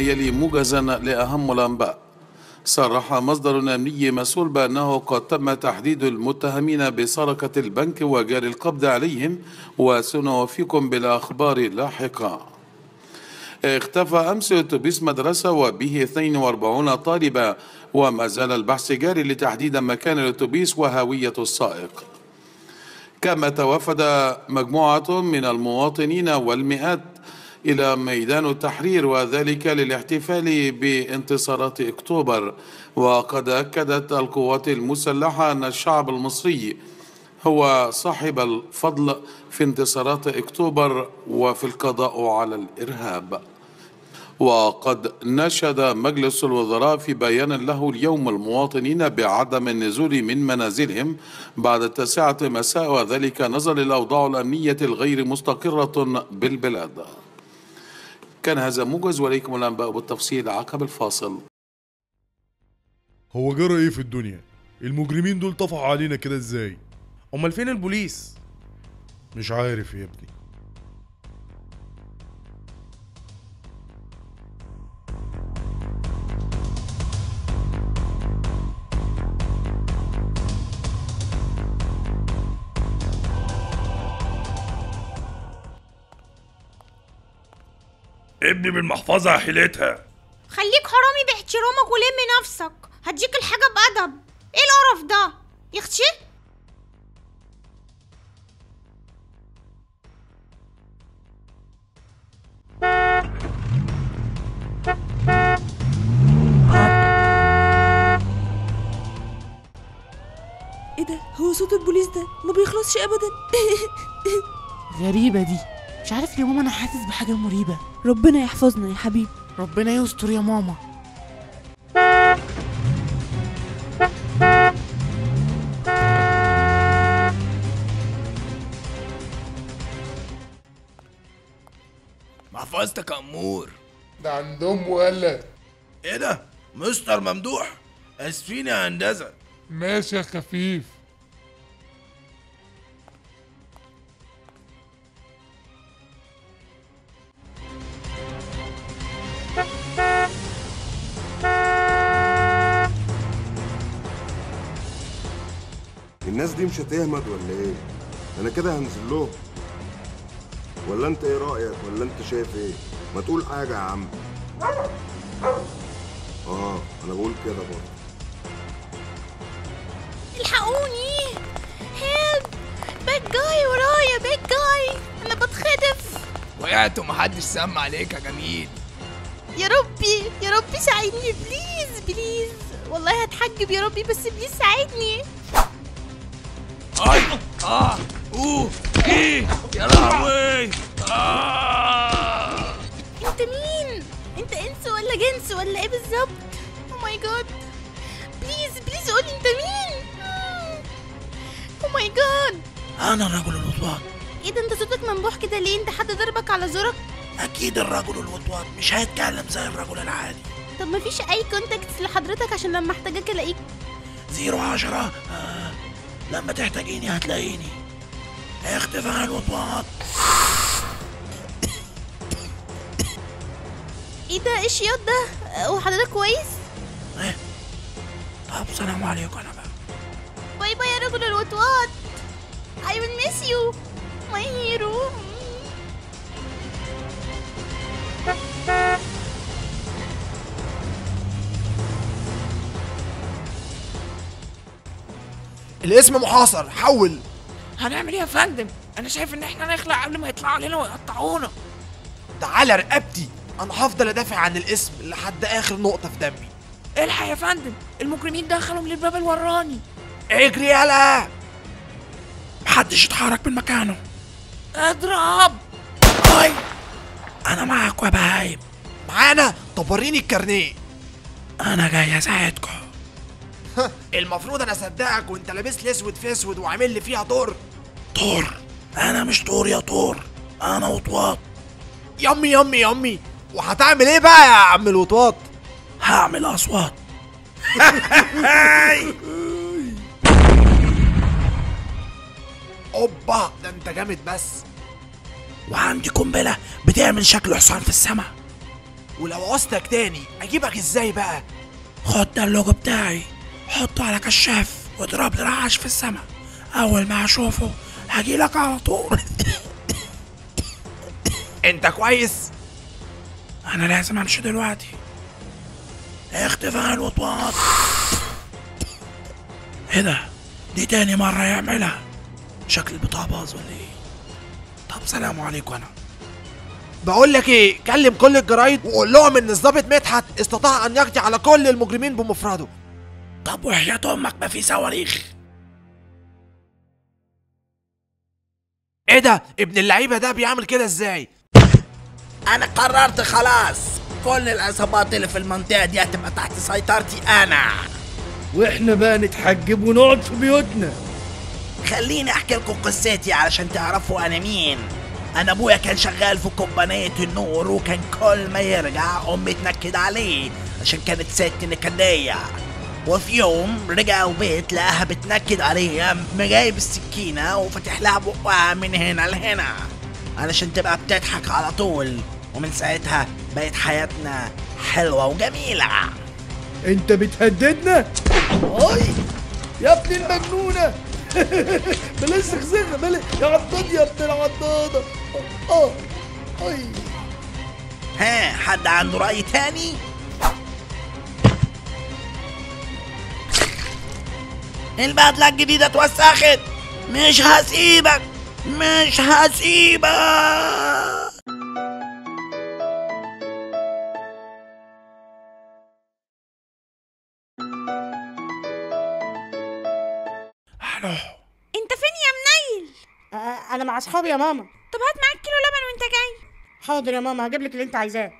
يلي موجزا لأهم الأنباء. صرح مصدر أمني مسؤول بأنه قد تم تحديد المتهمين بسرقة البنك وجاري القبض عليهم، وسنوفيكم بالأخبار لاحقا. اختفى أمس أتوبيس مدرسة وبه 42 طالبا، وما زال البحث جاري لتحديد مكان الأتوبيس وهوية السائق. كما توافد مجموعة من المواطنين والمئات إلى ميدان التحرير، وذلك للاحتفال بانتصارات أكتوبر. وقد أكدت القوات المسلحة أن الشعب المصري هو صاحب الفضل في انتصارات أكتوبر وفي القضاء على الإرهاب. وقد ناشد مجلس الوزراء في بيان له اليوم المواطنين بعدم النزول من منازلهم بعد 9 مساء، وذلك نظرا للأوضاع الأمنية الغير مستقرة بالبلاد. كان هذا موجز، وليكم الأنباء بالتفصيل عقب الفاصل. هو جرى ايه في الدنيا؟ المجرمين دول طفحوا علينا كده ازاي؟ امال فين البوليس؟ مش عارف يا ابني. ابني بالمحفظة حيلتها. خليك حرامي باحترامك ولم نفسك، هديك الحاجة بأدب. ايه القرف ده يا اختي؟ ايه ده؟ هو صوت البوليس ده ما بيخلصش ابدا. غريبة دي، مش عارف يا ماما، انا حاسس بحاجة مريبة. ربنا يحفظنا يا حبيبي. ربنا يستر يا ماما. محفظتك يا أمور. ده عند أمه ولا ايه ده؟ مستر ممدوح، اسفين يا هندسة. ماشي يا خفيف. الناس دي مش هتهمد ولا ايه؟ انا كده هنزل لهم، ولا انت ايه رايك؟ ولا انت شايف ايه؟ ما تقول حاجه يا عم. انا بقول كده برضه. الحقوني، هيلب، باد جاي ورايا، باد جاي، انا بتخطف. وقعت ومحدش سمع عليك يا جميل. يا ربي يا ربي ساعدني، بليز بليز، والله هتحجب يا ربي، بس بليز ساعدني. اي ايه يا لهوي. انت مين؟ انت انس ولا جنس ولا ايه بالظبط؟ او ماي جاد، بليز بليز قولي انت مين. او ماي جاد، انا الرجل الوطواط. ايه ده انت صوتك منبوح كده ليه؟ انت حد ضربك على زورك؟ اكيد الرجل الوطواط مش هيتكلم زي الرجل العادي. طب مفيش اي كونتاكتس لحضرتك عشان لما احتاجك الاقيك؟ 010. لما تحتاجيني هتلاقيني. اختفى عن الوطواط. ايه ده؟ ايه الشياط ده؟ وحضرتك كويس؟ ايه؟ طب سلام عليكم. انا بقى باي باي يا رجل الوطواط. I will miss you my hero. الاسم محاصر، حول. هنعمل ايه يا فندم؟ انا شايف ان احنا نخلع قبل ما يطلعوا علينا ويقطعونا. تعالى رقبتي، انا هفضل ادافع عن الاسم لحد اخر نقطة في دمي. الحق يا فندم، المجرمين دخلوا من الباب الوراني. اجري يالا. محدش يتحرك من مكانه. اضرب. اي انا معاك يا بهايم. معانا؟ طب وريني الكارنيه. انا جاي اساعدكم. المفروض انا اصدقك وانت لابس لي اسود في اسود وعامل لي فيها طور. طور؟ انا مش طور يا طور، انا وطواط. يمي يمي يمي. وهتعمل ايه بقى يا عم الوطواط؟ هعمل اصوات. اوبا، ده انت جامد. بس وعندي قنبله بتعمل شكل حصان في السماء. ولو عوزتك تاني اجيبك ازاي بقى؟ خد ده اللوجو بتاعي، حطه على كشاف واضرب لي رعاش في السما. اول ما هشوفه هجيلك على طول. انت كويس؟ انا لازم امشي دلوقتي. اختفاء الوطواط. ايه ده؟ دي تاني مرة يعملها. شكل البتاع باظ ولا ايه؟ طب سلام عليكم. انا بقول لك ايه، كلم كل الجرايد وقول لهم ان الضابط مدحت استطاع ان يقضي على كل المجرمين بمفرده. طب وحياة امك ما في صواريخ. ايه ده؟ ابن اللعيبه ده بيعمل كده ازاي؟ انا قررت خلاص، كل العصابات اللي في المنطقة دي هتبقى تحت سيطرتي انا. واحنا بقى نتحجب ونقعد في بيوتنا. خليني احكي لكم قصتي علشان تعرفوا انا مين. انا ابويا كان شغال في كومبانية النور، وكان كل ما يرجع امي تنكد عليه عشان كانت ست نكدية. وفي يوم رجع البيت لقاها بتنكد عليه، قام جايب السكينة وفتح لها بقها من هنا لهنا علشان تبقى بتضحك على طول. ومن ساعتها بقت حياتنا حلوة وجميلة. انت بتهددنا؟ اي يا ابن المجنونة. بلاش زغزغة، بلاش يا عضاد يا ابن العضادة. اي ها، حد عنده رأي تاني؟ البدلة الجديدة اتوسخت، مش هسيبك مش هسيبك. الو، انت فين يا منيل؟ انا مع اصحابي يا ماما. طب هات معاك كيلو لبن وانت جاي. حاضر يا ماما، هجيب لك اللي انت عايزاه.